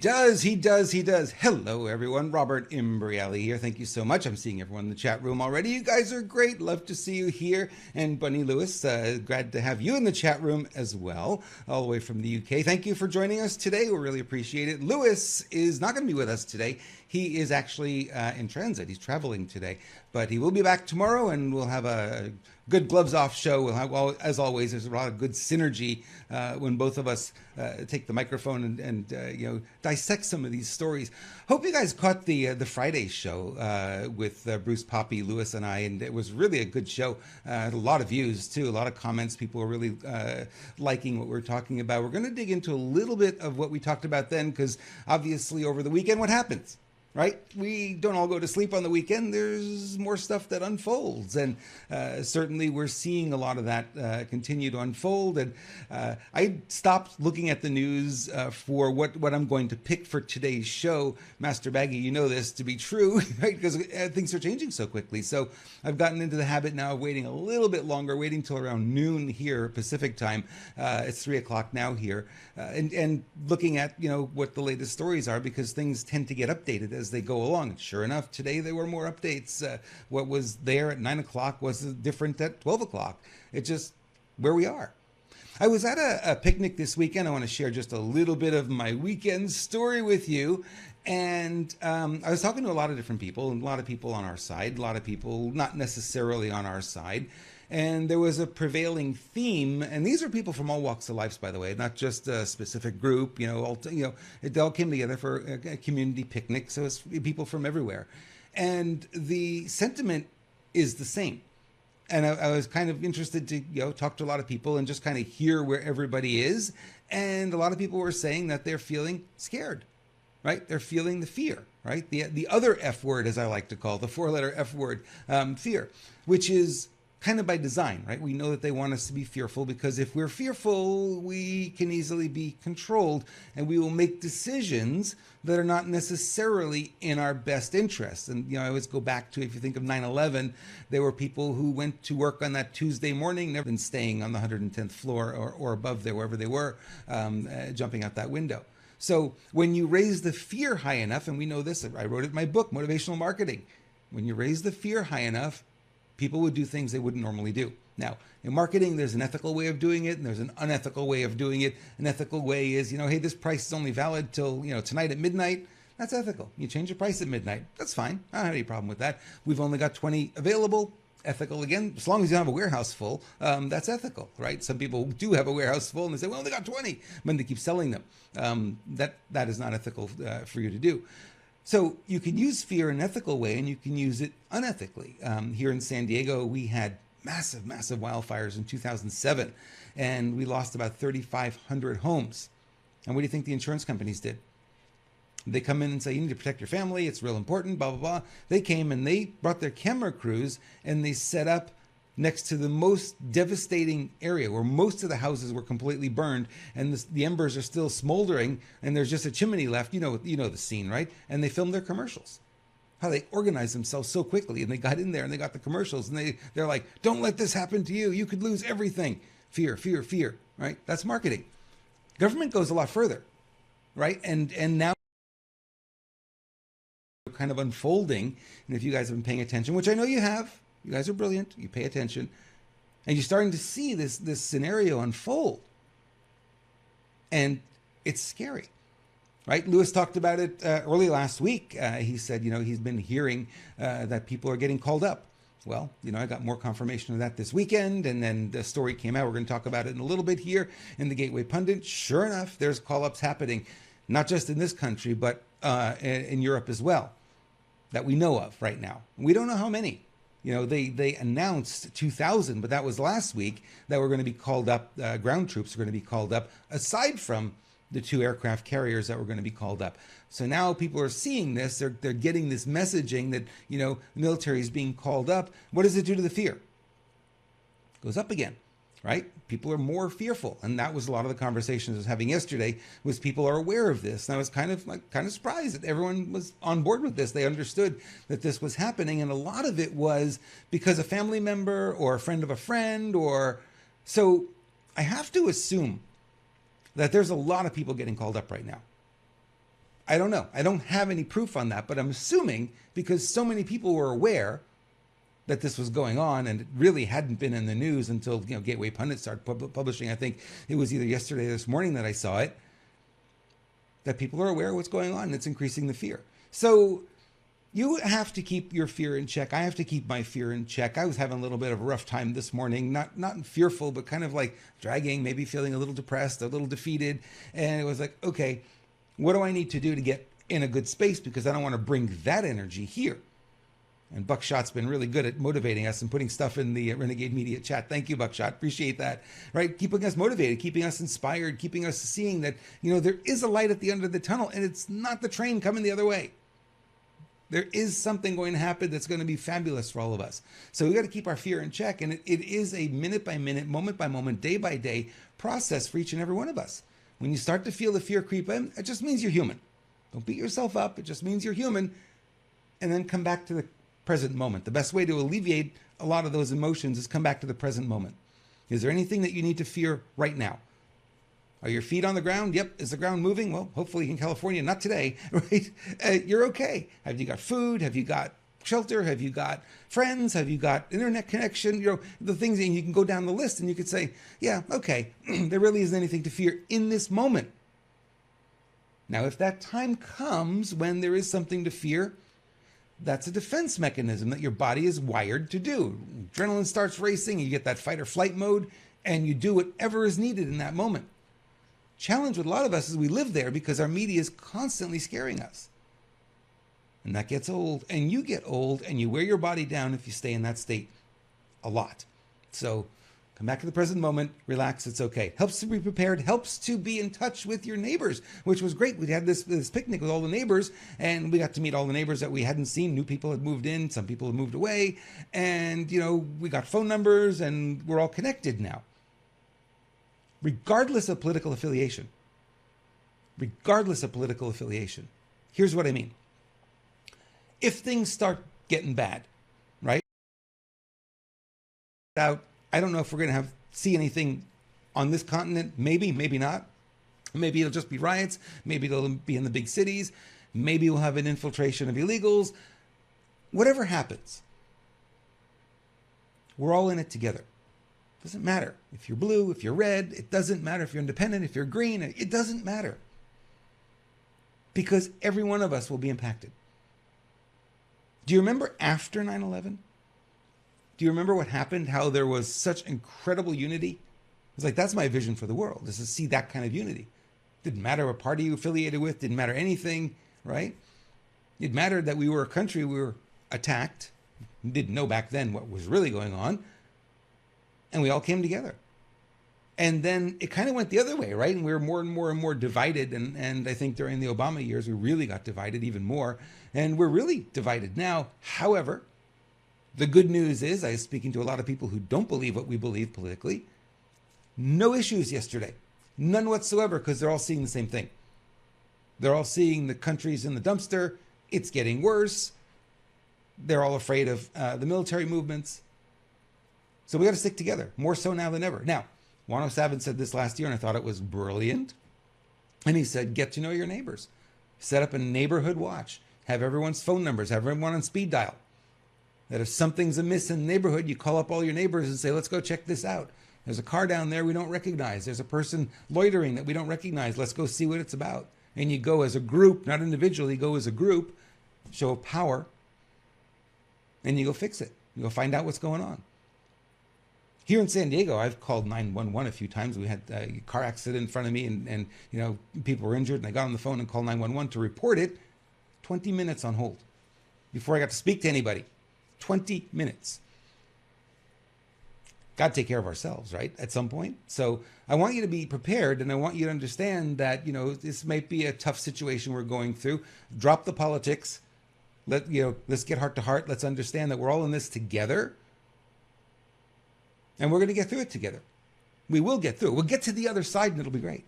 does, he does, he does. Hello, everyone. Robert Imbrielli here. Thank you so much. I'm seeing everyone in the chat room already. You guys are great. Love to see you here. And Bunny Lewis, glad to have you in the chat room as well, all the way from the UK. Thank you for joining us today. We really appreciate it. Lewis is not going to be with us today. He is actually in transit. He's traveling today, but he will be back tomorrow, and we'll have a good gloves off show. We'll have, well, as always, there's a lot of good synergy when both of us take the microphone and dissect some of these stories. Hope you guys caught the Friday show with Bruce, Poppy, Lewis, and I, and it was really a good show. A lot of views too, a lot of comments. People are really liking what we're talking about. We're going to dig into a little bit of what we talked about then, because obviously over the weekend, what happens? Right? We don't all go to sleep on the weekend. There's more stuff that unfolds. And certainly we're seeing a lot of that continue to unfold. And I stopped looking at the news for what I'm going to pick for today's show. Master Baggy, you know this to be true, right? Because things are changing so quickly. So I've gotten into the habit now of waiting a little bit longer, waiting till around noon here, Pacific time. It's 3 o'clock now here. And looking at, what the latest stories are, because things tend to get updated as they go along. And sure enough, today there were more updates. What was there at 9 o'clock was different at 12 o'clock. It's just where we are. I was at a picnic this weekend. I want to share just a little bit of my weekend story with you. And I was talking to a lot of different people, and a lot of people on our side, a lot of people not necessarily on our side. And there was a prevailing theme, and these are people from all walks of life, by the way, not just a specific group. They all came together for a community picnic, so it's people from everywhere, and the sentiment is the same. And I was kind of interested to talk to a lot of people and just kind of hear where everybody is. And a lot of people were saying that they're feeling scared, right? They're feeling the fear, right? The other F word, as I like to call the 4-letter F word, fear, which is kind of by design, right? We know that they want us to be fearful, because if we're fearful, we can easily be controlled, and we will make decisions that are not necessarily in our best interest. And, I always go back to, if you think of 9/11, there were people who went to work on that Tuesday morning, never been staying on the 110th floor or above there, wherever they were, jumping out that window. So when you raise the fear high enough, and we know this, I wrote it in my book, Motivational Marketing, when you raise the fear high enough, people would do things they wouldn't normally do. Now, in marketing, there's an ethical way of doing it, and there's an unethical way of doing it. An ethical way is, hey, this price is only valid till, tonight at midnight. That's ethical. You change your price at midnight. That's fine. I don't have any problem with that. We've only got 20 available. Ethical again, as long as you don't have a warehouse full, that's ethical, right? Some people do have a warehouse full, and they say, well, they got 20, but they keep selling them. That is not ethical for you to do. So you can use fear in an ethical way, and you can use it unethically. Here in San Diego, we had massive wildfires in 2007, and we lost about 3,500 homes. And what do you think the insurance companies did? They come in and say, you need to protect your family. It's real important, blah, blah, blah. They came and they brought their camera crews, and they set up next to the most devastating area where most of the houses were completely burned, and the embers are still smoldering, and there's just a chimney left. You know the scene, right? And they filmed their commercials. How they organized themselves so quickly, and they got in there and they got the commercials, and they're like, don't let this happen to you. You could lose everything. Fear, fear, fear, right? That's marketing. Government goes a lot further, right? And now kind of unfolding, and if you guys have been paying attention, which I know you have, you guys are brilliant, you pay attention, and you're starting to see this scenario unfold, and it's scary, right? Lewis talked about it early last week. He said, he's been hearing that people are getting called up. Well, I got more confirmation of that this weekend, and then the story came out. We're going to talk about it in a little bit here in the Gateway Pundit. Sure enough, there's call-ups happening, not just in this country, but in Europe as well, that we know of right now. We don't know how many. They announced 2,000, but that was last week, that we're going to be called up. Ground troops are going to be called up, aside from the 2 aircraft carriers that were going to be called up. So now people are seeing this. They're getting this messaging that, the military is being called up. What does it do to the fear? It goes up again, right? People are more fearful. And that was a lot of the conversations I was having yesterday, was people are aware of this. And I was kind of surprised that everyone was on board with this. They understood that this was happening. And a lot of it was because a family member or a friend of a friend, so I have to assume that there's a lot of people getting called up right now. I don't know. I don't have any proof on that, but I'm assuming because so many people were aware that this was going on, and it really hadn't been in the news until Gateway Pundit started publishing. I think it was either yesterday or this morning that I saw it, that people are aware of what's going on, and it's increasing the fear. So you have to keep your fear in check. I have to keep my fear in check. I was having a little bit of a rough time this morning, not fearful, but kind of like dragging, maybe feeling a little depressed, a little defeated. And it was like, okay, what do I need to do to get in a good space? Because I don't want to bring that energy here. And Buckshot's been really good at motivating us and putting stuff in the Renegade Media chat. Thank you, Buckshot. Appreciate that. Right? Keeping us motivated, keeping us inspired, keeping us seeing that, there is a light at the end of the tunnel, and it's not the train coming the other way. There is something going to happen that's going to be fabulous for all of us. So we got to keep our fear in check. And it is a minute by minute, moment by moment, day by day process for each and every one of us. When you start to feel the fear creep in, it just means you're human. Don't beat yourself up. It just means you're human. And then come back to the present moment. The best way to alleviate a lot of those emotions is come back to the present moment. Is there anything that you need to fear right now? Are your feet on the ground? Yep. Is the ground moving? Well, hopefully in California, not today, right? You're okay. Have you got food? Have you got shelter? Have you got friends? Have you got internet connection? The things, and you can go down the list and you could say, yeah, okay, there really isn't anything to fear in this moment. Now, if that time comes when there is something to fear, that's a defense mechanism that your body is wired to do. Adrenaline starts racing, you get that fight or flight mode, and you do whatever is needed in that moment. Challenge with a lot of us is we live there because our media is constantly scaring us. And that gets old, and you get old, and you wear your body down if you stay in that state a lot. So come back to the present moment, relax, it's okay. Helps to be prepared, helps to be in touch with your neighbors, which was great. We had this picnic with all the neighbors, and we got to meet all the neighbors that we hadn't seen. New people had moved in, some people had moved away, and we got phone numbers, and we're all connected now. Regardless of political affiliation. Here's what I mean. If things start getting bad, right? I don't know if we're going to see anything on this continent. Maybe, maybe not. Maybe it'll just be riots. Maybe it'll be in the big cities. Maybe we'll have an infiltration of illegals. Whatever happens, we're all in it together. Doesn't matter if you're blue, if you're red. It doesn't matter if you're independent, if you're green. It doesn't matter. Because every one of us will be impacted. Do you remember after 9/11? Do you remember what happened? How there was such incredible unity? It's like, that's my vision for the world, is to see that kind of unity. Didn't matter what party you affiliated with, didn't matter anything, right? It mattered that we were a country, we were attacked. We didn't know back then what was really going on. And we all came together. And then it kind of went the other way, right? And we were more and more and more divided. And I think during the Obama years, we really got divided even more. And we're really divided now. However, the good news is, I was speaking to a lot of people who don't believe what we believe politically. No issues yesterday. None whatsoever, because they're all seeing the same thing. They're all seeing the country's in the dumpster. It's getting worse. They're all afraid of the military movements. So we got to stick together, more so now than ever. Now, Juan Savin said this last year, and I thought it was brilliant. And he said, get to know your neighbors. Set up a neighborhood watch. Have everyone's phone numbers. Have everyone on speed dial. That if something's amiss in the neighborhood, you call up all your neighbors and say, let's go check this out. There's a car down there we don't recognize. There's a person loitering that we don't recognize. Let's go see what it's about. And you go as a group, not individually, go as a group, show power, and you go fix it. You go find out what's going on. Here in San Diego, I've called 911 a few times. We had a car accident in front of me, and people were injured, and I got on the phone and called 911 to report it. 20 minutes on hold before I got to speak to anybody. 20 minutes. Got to take care of ourselves, right? At some point. So I want you to be prepared, and I want you to understand that, this might be a tough situation we're going through. Drop the politics. Let's get heart to heart. Let's understand that we're all in this together. And we're going to get through it together. We will get through it. We'll get to the other side and it'll be great.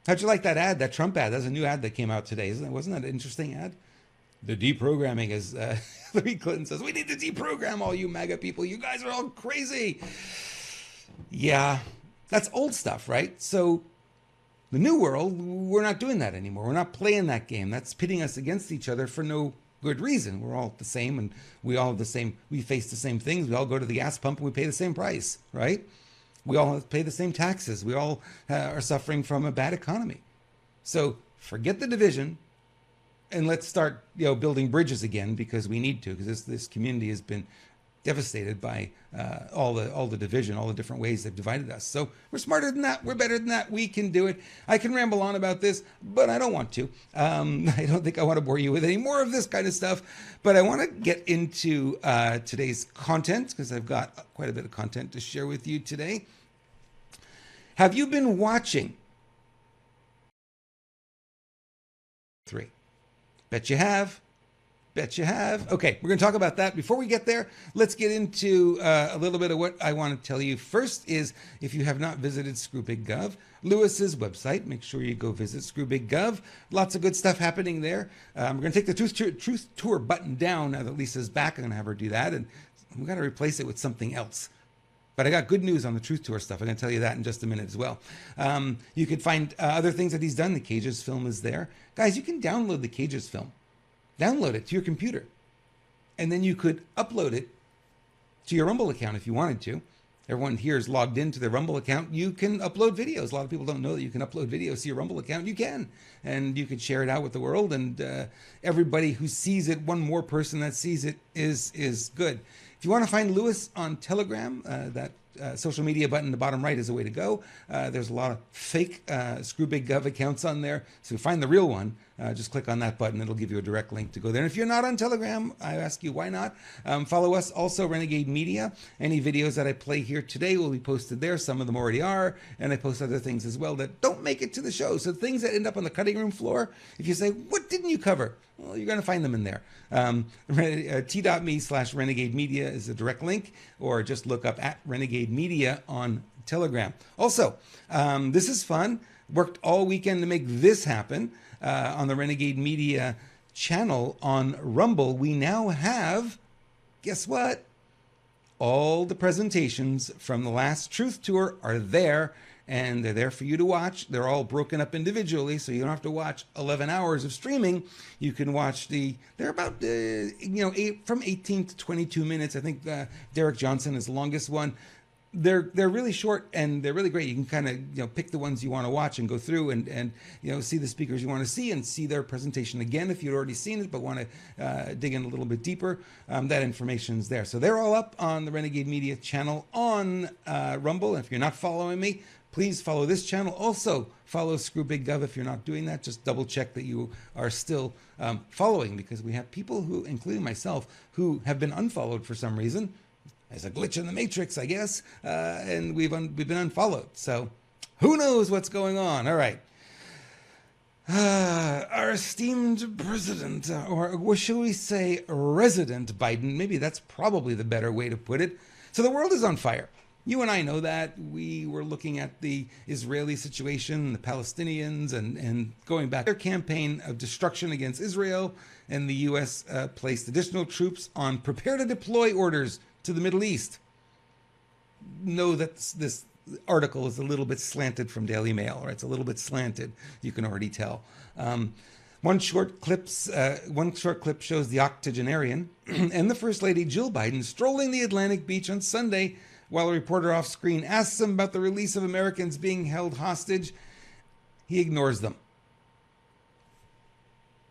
How'd you like that ad, that Trump ad? That's a new ad that came out today. Wasn't that an interesting ad? The deprogramming, as Hillary Clinton says, we need to deprogram all you MAGA people. You guys are all crazy. Yeah, that's old stuff, right? So The new world, we're not doing that anymore. We're not playing that game. That's pitting us against each other for no good reason. We're all the same, and we all have the same, we face the same things. We all go to the gas pump and we pay the same price, right? We all pay the same taxes. We all are suffering from a bad economy. So forget the division and let's start, building bridges again, because we need to, because this community has been devastated by all the division, all the different ways they've divided us. So we're smarter than that. We're better than that. We can do it. I can ramble on about this, but I don't want to. I don't think I want to bore you with any more of this kind of stuff. But I want to get into today's content, because I've got quite a bit of content to share with you today. Have you been watching? 3. Bet you have. Bet you have. Okay, we're going to talk about that. Before we get there, let's get into a little bit of what I want to tell you. First is, if you have not visited ScrewBigGov, Lewis's website, make sure you go visit ScrewBigGov. Lots of good stuff happening there. We're going to take the Truth Tour button down now that Lisa's back. I'm going to have her do that, and we've got to replace it with something else. But I got good news on the Truth Tour stuff. I'm going to tell you that in just a minute as well. You could find other things that he's done. The Cages film is there. Guys, you can download the Cages film. Download it to your computer. And then you could upload it to your Rumble account if you wanted to. Everyone here is logged into their Rumble account. You can upload videos. A lot of people don't know that you can upload videos to your Rumble account. You can. And you could share it out with the world. And everybody who sees it, one more person that sees it is good. If you want to find Lewis on Telegram, that social media button in the bottom right is the way to go. There's a lot of fake ScrewBigGov accounts on there. So find the real one. Just click on that button. It'll give you a direct link to go there. And if you're not on Telegram, I ask you, why not? Follow us also, Renegade Media. Any videos that I play here today will be posted there. Some of them already are. And I post other things as well that don't make it to the show. So things that end up on the cutting room floor, if you say, what didn't you cover? Well, you're going to find them in there. T.me/Renegade Media is a direct link, or just look up at Renegade Media on Telegram. Also, this is fun. Worked all weekend to make this happen. On the Renegade Media channel on Rumble, we now have, guess what? All the presentations from the last Truth Tour are there, and they're there for you to watch. They're all broken up individually, so you don't have to watch 11 hours of streaming. You can watch they're about, from 18 to 22 minutes. I think Derek Johnson is the longest one. They're really short, and they're really great. You can kind of pick the ones you want to watch and go through and see the speakers you want to see and see their presentation again if you'd already seen it but want to dig in a little bit deeper. That information's there. So they're all up on the Renegade Media channel on Rumble. And if you're not following me, please follow this channel. Also follow ScrewBigGov if you're not doing that. Just double check that you are still following, because we have people who, including myself, who have been unfollowed for some reason. There's a glitch in the matrix, I guess, and we've been unfollowed. So who knows what's going on? All right. Our esteemed president, or what shall we say, resident Biden, maybe that's probably the better way to put it. So the world is on fire. You and I know that. We were looking at the Israeli situation, the Palestinians, and going back their campaign of destruction against Israel, and the U.S. Placed additional troops on prepare to deploy orders to the Middle East. Know that this article is a little bit slanted from Daily Mail, or it's a little bit slanted. You can already tell. One short clip shows the octogenarian and the First Lady Jill Biden strolling the Atlantic beach on Sunday, while a reporter off screen asks him about the release of Americans being held hostage. He ignores them.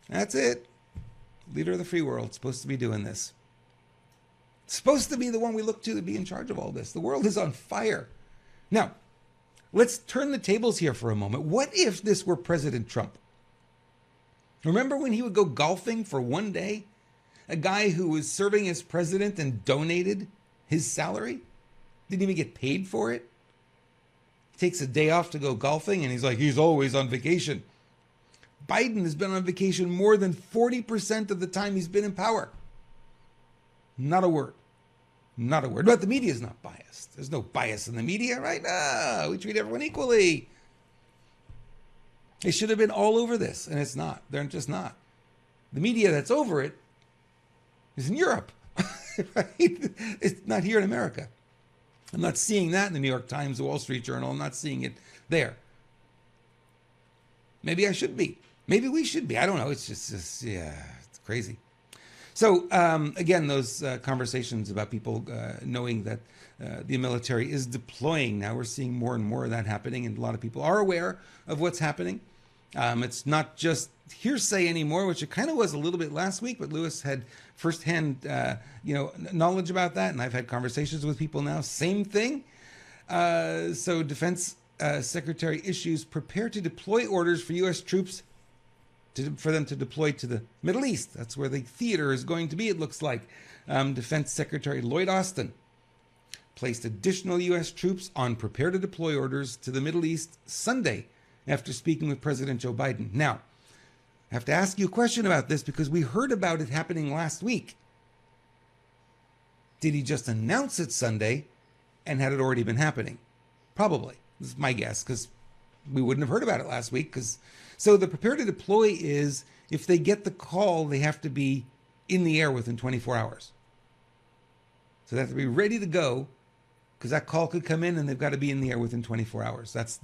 That's it. Leader of the free world, supposed to be doing this. Supposed to be the one we look to be in charge of all this. The world is on fire. Now, let's turn the tables here for a moment. What if this were President Trump? Remember when he would go golfing for one day? A guy who was serving as president and donated his salary? Didn't even get paid for it? Takes a day off to go golfing, and he's like, he's always on vacation. Biden has been on vacation more than 40% of the time he's been in power. Not a word. Not a word. But the media is not biased. There's no bias in the media, right? No, we treat everyone equally. They should have been all over this, and it's not. They're just not. The media that's over it is in Europe. Right? It's not here in America. I'm not seeing that in the New York Times, the Wall Street Journal. I'm not seeing it there. Maybe I should be. Maybe we should be. I don't know. It's just yeah, it's crazy. So again, those conversations about people knowing that the military is deploying now, we're seeing more and more of that happening, and a lot of people are aware of what's happening. It's not just hearsay anymore, which it kind of was a little bit last week, but Lewis had firsthand, knowledge about that, and I've had conversations with people now. Same thing. So Defense Secretary issues prepare to deploy orders for U.S. troops for them to deploy to the Middle East. That's where the theater is going to be, it looks like. Defense Secretary Lloyd Austin placed additional U.S. troops on prepare to deploy orders to the Middle East Sunday after speaking with President Joe Biden. Now, I have to ask you a question about this because we heard about it happening last week. Did he just announce it Sunday and had it already been happening? Probably. This is my guess, because we wouldn't have heard about it last week. So the prepare to deploy is if they get the call, they have to be in the air within 24 hours. So they have to be ready to go, because that call could come in and they've got to be in the air within 24 hours. That's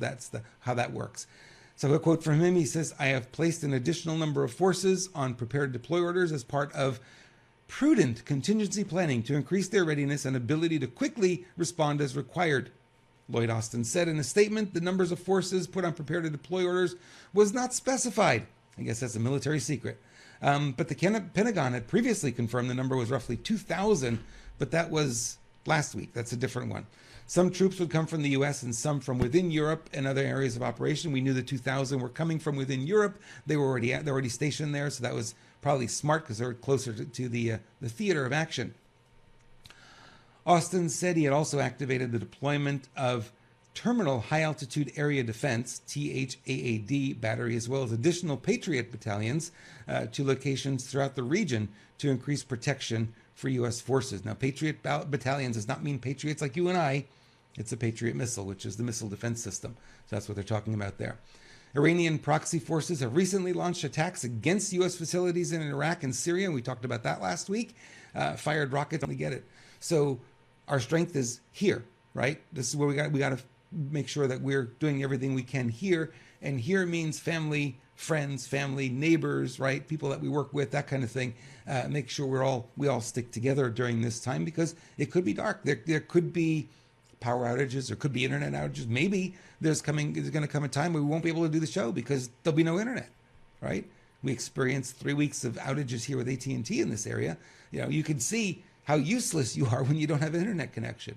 how that works. So a quote from him, he says, "I have placed an additional number of forces on prepared deploy orders as part of prudent contingency planning to increase their readiness and ability to quickly respond as required." Lloyd Austin said in a statement the numbers of forces put on prepared to deploy orders was not specified. I guess that's a military secret. But the Pentagon had previously confirmed the number was roughly 2,000, but that was last week. That's a different one. Some troops would come from the U.S. and some from within Europe and other areas of operation. We knew the 2,000 were coming from within Europe. They're already stationed there, so that was probably smart because they're closer to the theater of action. Austin said he had also activated the deployment of Terminal High Altitude Area Defense, THAAD battery, as well as additional Patriot battalions to locations throughout the region to increase protection for U.S. forces. Now, Patriot battalions does not mean Patriots like you and I. It's a Patriot missile, which is the missile defense system. So that's what they're talking about there. Iranian proxy forces have recently launched attacks against U.S. facilities in Iraq and Syria. And we talked about that last week. Fired rockets, we get it. So our strength is here, right? This is where we got to make sure that we're doing everything we can here. And here means family, friends, neighbors, right? People that we work with, that kind of thing. Make sure we all stick together during this time because it could be dark. There could be power outages. There could be internet outages. Maybe there's going to come a time where we won't be able to do the show because there'll be no internet, right? We experienced 3 weeks of outages here with AT&T in this area. You know, you can see how useless you are when you don't have an internet connection.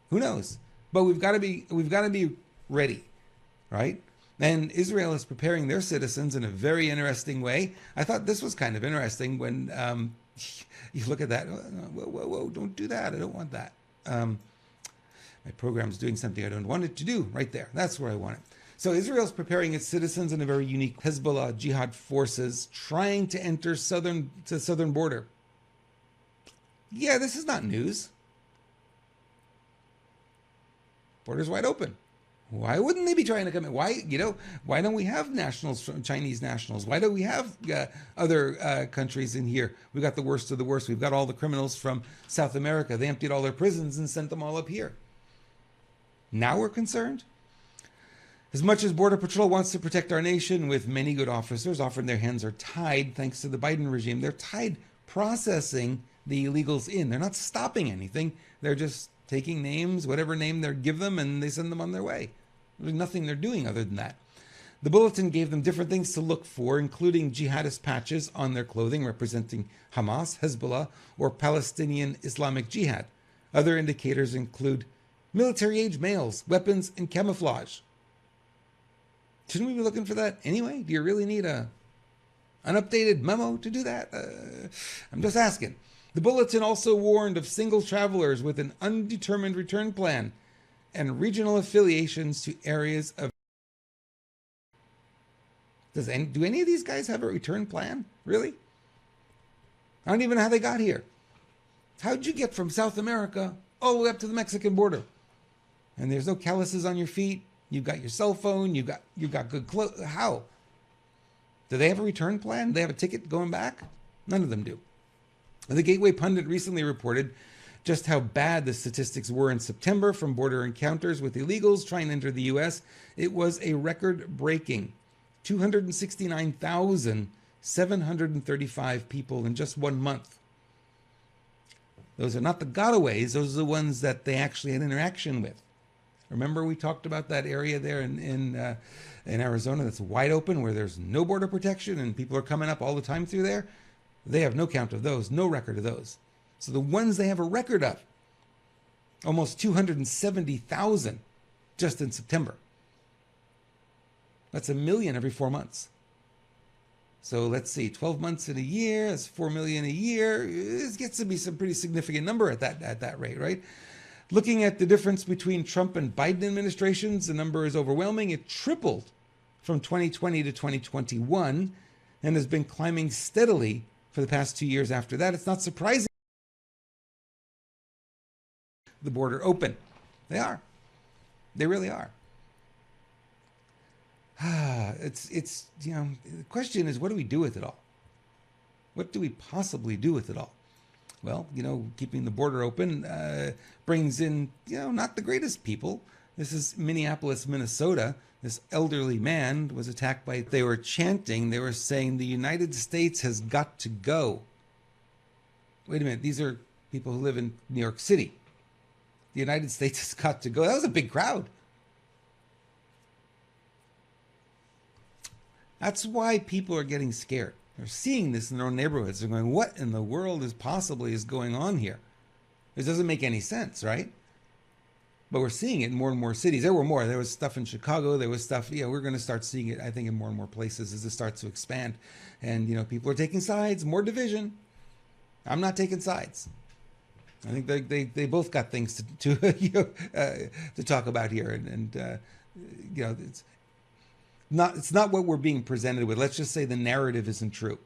Who knows? But we've got to be ready, right? And Israel is preparing their citizens in a very interesting way. I thought this was kind of interesting when you look at that. Whoa, don't do that. I don't want that. My program's doing something I don't want it to do right there. That's where I want it. So Israel's preparing its citizens in a very unique Hezbollah jihad forces trying to enter the southern border. Yeah, this is not news. Border's wide open. Why wouldn't they be trying to come in? Why don't we have nationals, Chinese nationals? Why don't we have other countries in here? We got the worst of the worst. We've got all the criminals from South America. They emptied all their prisons and sent them all up here. Now we're concerned? As much as Border Patrol wants to protect our nation with many good officers, often their hands are tied thanks to the Biden regime. They're tied processing the illegals in. They're not stopping anything. They're just taking names, whatever name they give them, and they send them on there's nothing they're doing other than that. The bulletin gave them different things to look for, including jihadist patches on their clothing representing Hamas, Hezbollah, or Palestinian Islamic Jihad. Other indicators include military-age males, weapons, and camouflage. Shouldn't we be looking for that anyway? Do you really need an updated memo to do that? I'm just asking. The bulletin also warned of single travelers with an undetermined return plan and regional affiliations to areas of... Do any of these guys have a return plan? Really? I don't even know how they got here. How'd you get from South America all the way up to the Mexican border? And there's no calluses on your feet. You've got your cell phone. You've got good clothes. How? Do they have a return plan? Do they have a ticket going back? None of them do. The Gateway Pundit recently reported just how bad the statistics were in September from border encounters with illegals trying to enter the U.S. It was a record-breaking 269,735 people in just 1 month. Those are not the gotaways. Those are the ones that they actually had interaction with. Remember we talked about that area there in Arizona that's wide open where there's no border protection and people are coming up all the time through there? They have no count of those, no record of those. So the ones they have a record of, almost 270,000 just in September. That's 1 million every 4 months. So let's see, 12 months in a year, that's 4 million a year. It gets to be some pretty significant number at that rate, right? Looking at the difference between Trump and Biden administrations, the number is overwhelming. It tripled from 2020 to 2021 and has been climbing steadily for the past 2 years after that. It's not surprising the border open. They are. They really are. It's the question is, what do we do with it all? What do we possibly do with it all? Well, keeping the border open brings in, not the greatest people. This is Minneapolis, Minnesota. This elderly man was attacked by, they were chanting, they were saying, the United States has got to go. Wait a minute, these are people who live in New York City. The United States has got to go. That was a big crowd. That's why people are getting scared. They're seeing this in their own neighborhoods. They're going, what in the world is going on here? This doesn't make any sense, right? But we're seeing it in more and more cities. There were more. There was stuff in Chicago. There was stuff, we're going to start seeing it, I think, in more and more places as it starts to expand. And, people are taking sides, more division. I'm not taking sides. I think they both got things to talk about here. And it's not what we're being presented with. Let's just say the narrative isn't true,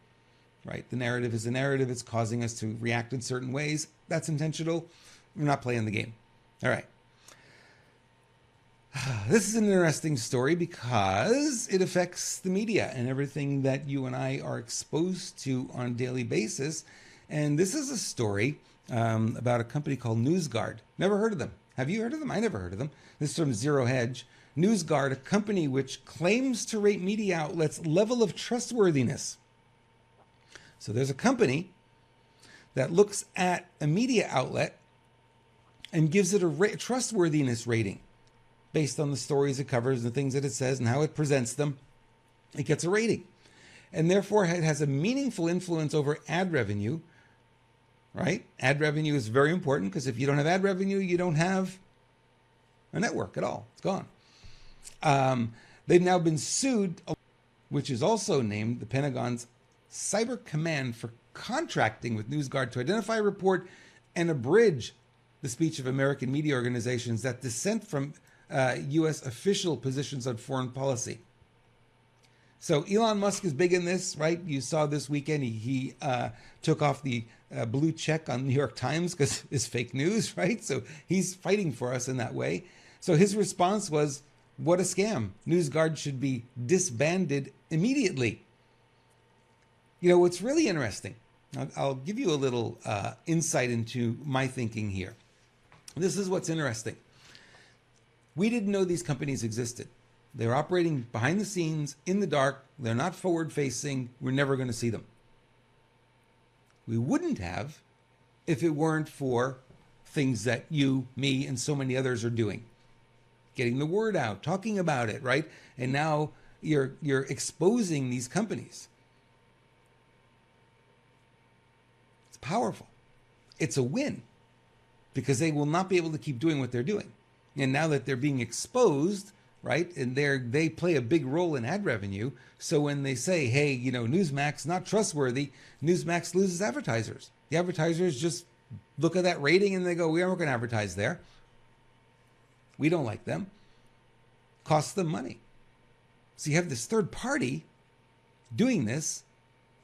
right? The narrative is a narrative. It's causing us to react in certain ways. That's intentional. We're not playing the game. All right. This is an interesting story because it affects the media and everything that you and I are exposed to on a daily basis. And this is a story about a company called NewsGuard. Never heard of them. Have you heard of them? I never heard of them. This is from Zero Hedge. NewsGuard, a company which claims to rate media outlets' level of trustworthiness. So there's a company that looks at a media outlet and gives it a trustworthiness rating based on the stories it covers, the things that it says, and how it presents them. It gets a rating. And therefore, it has a meaningful influence over ad revenue, right? Ad revenue is very important because if you don't have ad revenue, you don't have a network at all. It's gone. They've now been sued, which is also named the Pentagon's Cyber Command for contracting with NewsGuard to identify, report, and abridge the speech of American media organizations that dissent from U.S. official positions on foreign policy. So Elon Musk is big in this, right? You saw this weekend he took off the blue check on New York Times because it's fake news, right? So he's fighting for us in that way. So his response was, what a scam. NewsGuard should be disbanded immediately. What's really interesting, I'll give you a little insight into my thinking here. This is what's interesting. We didn't know these companies existed. They're operating behind the scenes, in the dark. They're not forward-facing. We're never going to see them. We wouldn't have if it weren't for things that you, me, and so many others are doing. Getting the word out, talking about it, right? And now you're exposing these companies. It's powerful. It's a win because they will not be able to keep doing what they're doing. And now that they're being exposed, right, and they play a big role in ad revenue. So when they say, hey, Newsmax not trustworthy, Newsmax loses advertisers. The advertisers just look at that rating and they go, we aren't going to advertise there. We don't like them. Costs them money. So you have this third party doing this,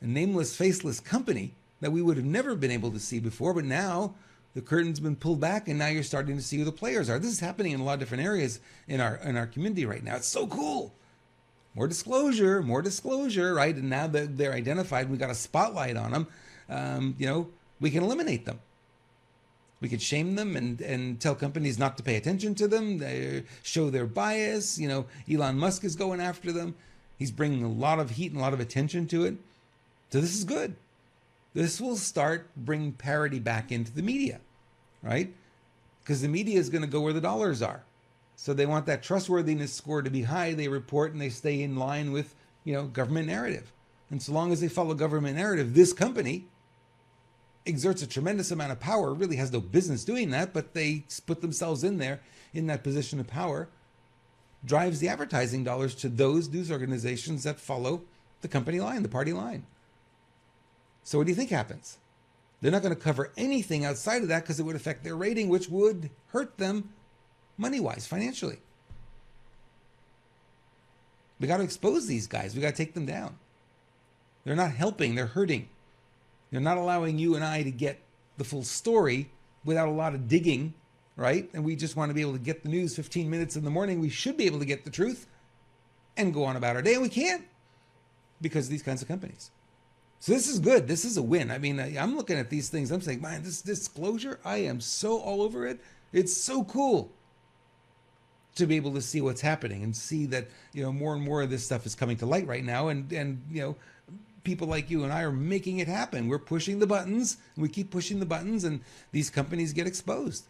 a nameless, faceless company that we would have never been able to see before, but now the curtain's been pulled back and now you're starting to see who the players are. This is happening in a lot of different areas in our community right now. It's so cool. More disclosure, right? And now that they're identified, we got a spotlight on them. We can eliminate them. We could shame them and tell companies not to pay attention to them. They show their bias. Elon Musk is going after them. He's bringing a lot of heat and a lot of attention to it. So this is good. This will start bringing parity back into the media, right? Because the media is going to go where the dollars are. So they want that trustworthiness score to be high. They report and they stay in line with, government narrative. And so long as they follow government narrative, this company exerts a tremendous amount of power, really has no business doing that, but they put themselves in there in that position of power, drives the advertising dollars to those news organizations that follow the company line, the party line. So what do you think happens? They're not going to cover anything outside of that because it would affect their rating, which would hurt them money-wise, financially. We got to expose these guys. We got to take them down. They're not helping. They're hurting. They're not allowing you and I to get the full story without a lot of digging, right? And we just want to be able to get the news 15 minutes in the morning. We should be able to get the truth and go on about our day. And we can't because of these kinds of companies. So this is good. This is a win. I mean, I'm looking at these things. I'm saying, man, this disclosure, I am so all over it. It's so cool to be able to see what's happening and see that, more and more of this stuff is coming to light right now. And people like you and I are making it happen. We're pushing the buttons, and we keep pushing the buttons, and these companies get exposed.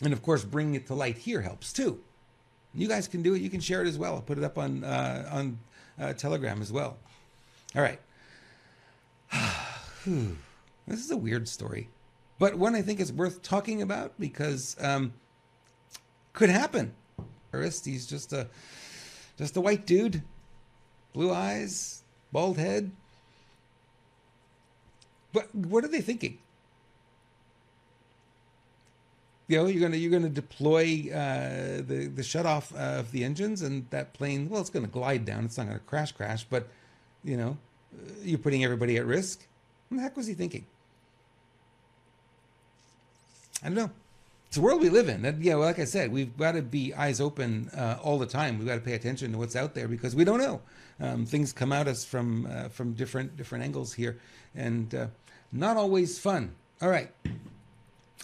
And of course, bringing it to light here helps too. You guys can do it. You can share it as well. I'll put it up on Telegram as well. All right. This is a weird story, but one I think is worth talking about because could happen. He's just a white dude, blue eyes, bald head. But what are they thinking? You're gonna deploy the shut off of the engines, and that plane, well, it's gonna glide down. It's not gonna crash, but you're putting everybody at risk. What the heck was he thinking? I don't know. It's the world we live in. Like I said, we've got to be eyes open all the time. We've got to pay attention to what's out there because we don't know. Things come at us from different angles here, and not always fun. All right.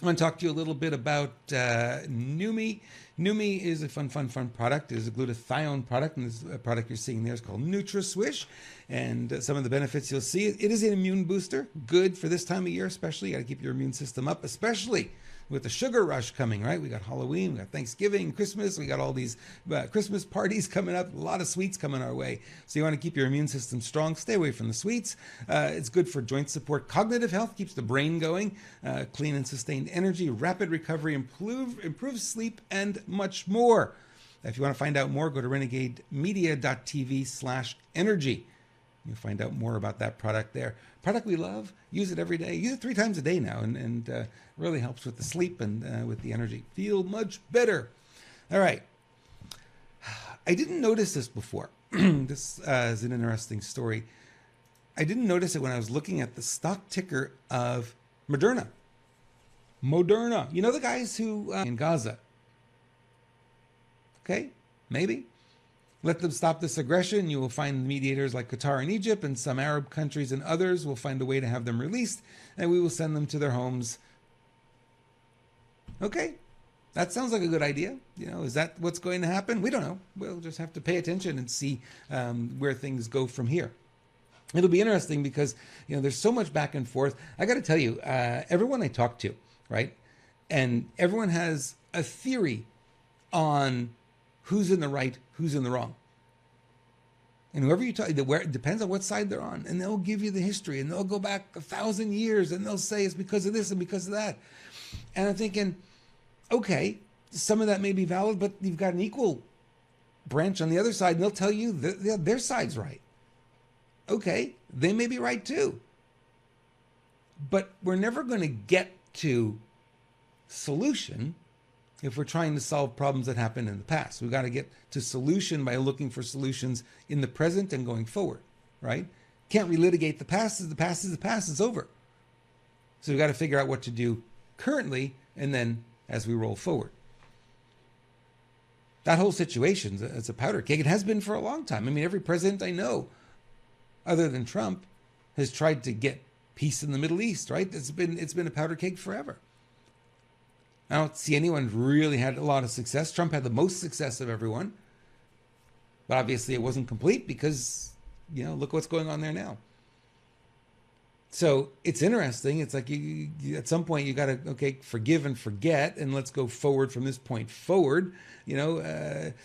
I want to talk to you a little bit about Neumi. Neumi is a fun product. It is a glutathione product, and this product you're seeing there is called NutraSwish. And some of the benefits you'll see, it is an immune booster, good for this time of year especially. You got to keep your immune system up, especially with the sugar rush coming, right? We got Halloween, we got Thanksgiving, Christmas, we got all these Christmas parties coming up, a lot of sweets coming our way. So you want to keep your immune system strong, stay away from the sweets. It's good for joint support, cognitive health, keeps the brain going, clean and sustained energy, rapid recovery, improves sleep, and much more. If you want to find out more, go to renegademedia.tv/energy. You'll find out more about that product there. Product we love, use it every day. Use it 3 times a day now, and really helps with the sleep and with the energy. Feel much better. All right. I didn't notice this before. This is an interesting story. I didn't notice it when I was looking at the stock ticker of Moderna. Moderna. You know the guys who in Gaza? Okay, maybe. Let them stop this aggression. You will find mediators like Qatar and Egypt and some Arab countries and others will find a way to have them released, and we will send them to their homes. Okay, that sounds like a good idea. Is that what's going to happen? We don't know. We'll just have to pay attention and see where things go from here. It'll be interesting because, there's so much back and forth. I got to tell you, everyone I talk to, right, and everyone has a theory on who's in the right, who's in the wrong. And whoever you talk, it depends on what side they're on. And they'll give you the history, and they'll go back 1,000 years, and they'll say it's because of this and because of that. And I'm thinking, okay, some of that may be valid, but you've got an equal branch on the other side, and they'll tell you their side's right. Okay, they may be right too. But we're never going to get to solution if we're trying to solve problems that happened in the past. We've got to get to solution by looking for solutions in the present and going forward, right? Can't relitigate the past. The past is the past. It's over. So we've got to figure out what to do currently and then as we roll forward. That whole situation is a powder keg. It has been for a long time. I mean, every president I know, other than Trump, has tried to get peace in the Middle East, right? It's been a powder keg forever. I don't see anyone really had a lot of success. Trump had the most success of everyone. But obviously it wasn't complete because, look what's going on there now. So it's interesting. It's like you at some point you got to, okay, forgive and forget, and let's go forward from this point forward. It's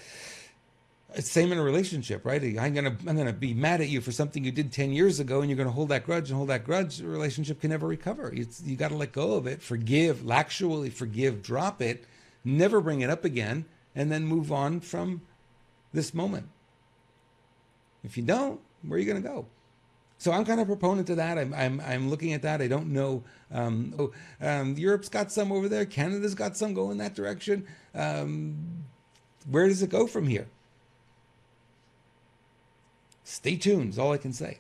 same in a relationship, right? I'm gonna be mad at you for something you did 10 years ago, and you're gonna hold that grudge and hold that grudge. The relationship can never recover. You got to let go of it, forgive, actually forgive, drop it, never bring it up again, and then move on from this moment. If you don't, where are you gonna go? So I'm kind of a proponent to that. I'm looking at that. I don't know. Europe's got some over there. Canada's got some going that direction. Where does it go from here? Stay tuned is all I can say.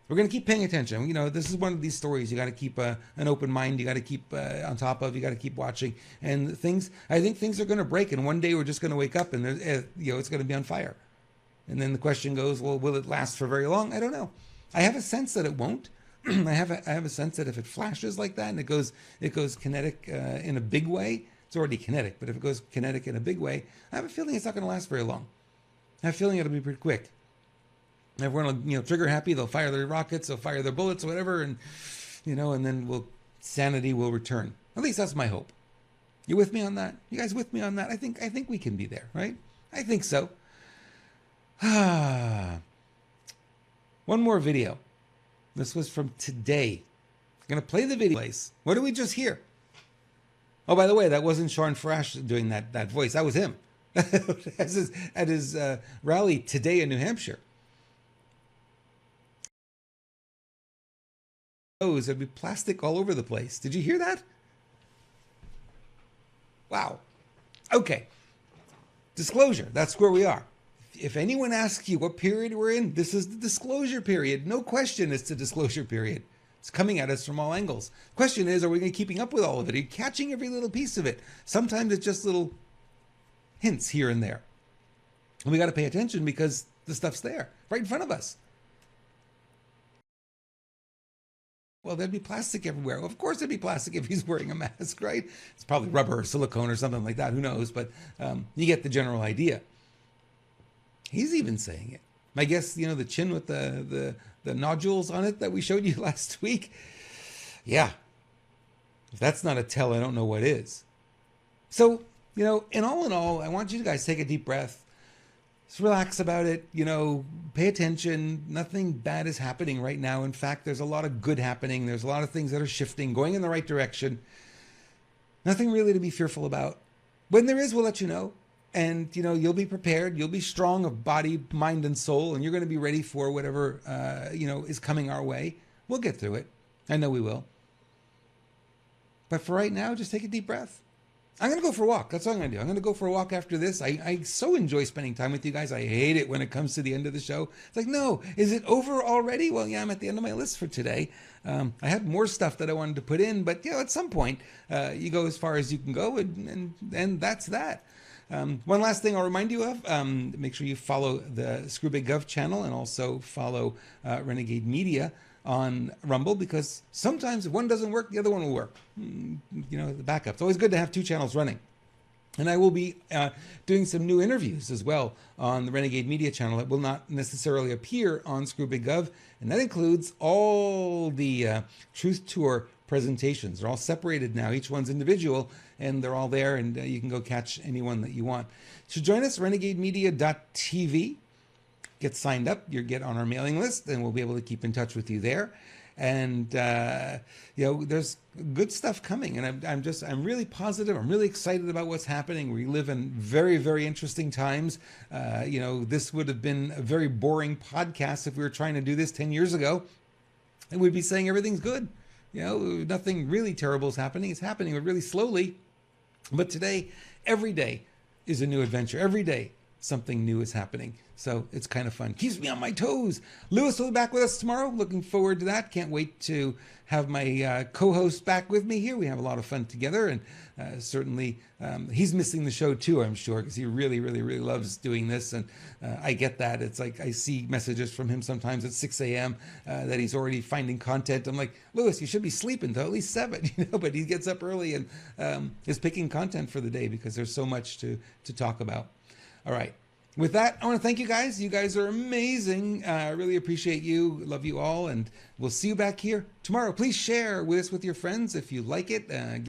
We're going to keep paying attention. This is one of these stories you got to keep an open mind. You got to keep on top of. You got to keep watching. And I think things are going to break. And one day we're just going to wake up and it's going to be on fire. And then the question goes, well, will it last for very long? I don't know. I have a sense that it won't. I have a sense that if it flashes like that and it goes kinetic in a big way, it's already kinetic. But if it goes kinetic in a big way, I have a feeling it's not going to last very long. I have a feeling it'll be pretty quick. Everyone will, trigger happy. They'll fire their rockets. They'll fire their bullets, or whatever, and and then sanity will return. At least that's my hope. You with me on that? You guys with me on that? I think we can be there, right? I think so. One more video. This was from today. I'm gonna play the video. What did we just hear? Oh, by the way, that wasn't Sean Farash doing that voice. That was him at his rally today in New Hampshire. There'd be plastic all over the place. Did you hear that? Wow. Okay. Disclosure. That's where we are. If anyone asks you what period we're in, this is the disclosure period. No question it's the disclosure period. It's coming at us from all angles. Question is, are we keeping up with all of it? Are you catching every little piece of it? Sometimes it's just little hints here and there. And we got to pay attention because the stuff's there, right in front of us. Well, there'd be plastic everywhere. Well, of course there'd be plastic if he's wearing a mask, right? It's probably rubber or silicone or something like that. Who knows? But you get the general idea. He's even saying it. I guess, the chin with the nodules on it that we showed you last week. Yeah. If that's not a tell, I don't know what is. So, in all, I want you guys to take a deep breath. Just relax about it, pay attention. Nothing bad is happening right now. In fact, there's a lot of good happening. There's a lot of things that are shifting, going in the right direction. Nothing really to be fearful about. When there is, we'll let you know. And, you'll be prepared. You'll be strong of body, mind, and soul. And you're going to be ready for whatever, is coming our way. We'll get through it. I know we will. But for right now, just take a deep breath. I'm going to go for a walk. That's what I'm going to do. I'm going to go for a walk after this. I so enjoy spending time with you guys. I hate it when it comes to the end of the show. It's like, no, is it over already? Well, yeah, I'm at the end of my list for today. I had more stuff that I wanted to put in, but, at some point, you go as far as you can go, and that's that. One last thing I'll remind you of, make sure you follow the Screw Big Gov channel and also follow Renegade Media on Rumble, because sometimes if one doesn't work, the other one will work. The backup. It's always good to have two channels running. And I will be doing some new interviews as well on the Renegade Media channel that will not necessarily appear on Screw Big Gov. And that includes all the Truth Tour presentations. They're all separated now. Each one's individual, and they're all there, and you can go catch any one that you want. So join us, renegademedia.tv. Get signed up, you get on our mailing list, and we'll be able to keep in touch with you there. And there's good stuff coming, and I'm really positive. I'm really excited about what's happening. We live in very, very interesting times. This would have been a very boring podcast if we were trying to do this 10 years ago, and we'd be saying everything's good. Nothing really terrible is happening. It's happening really slowly, but today, every day is a new adventure. Every day, something new is happening. So it's kind of fun. Keeps me on my toes. Lewis will be back with us tomorrow. Looking forward to that. Can't wait to have my co-host back with me here. We have a lot of fun together, and certainly he's missing the show too, I'm sure, because he really, really, really loves doing this. And I get that. It's like I see messages from him sometimes at 6 a.m. That he's already finding content. I'm like, Lewis, you should be sleeping till at least 7, but he gets up early and is picking content for the day because there's so much to talk about. All right. With that, I want to thank you guys. You guys are amazing. I really appreciate you. Love you all. And we'll see you back here tomorrow. Please share with us with your friends if you like it.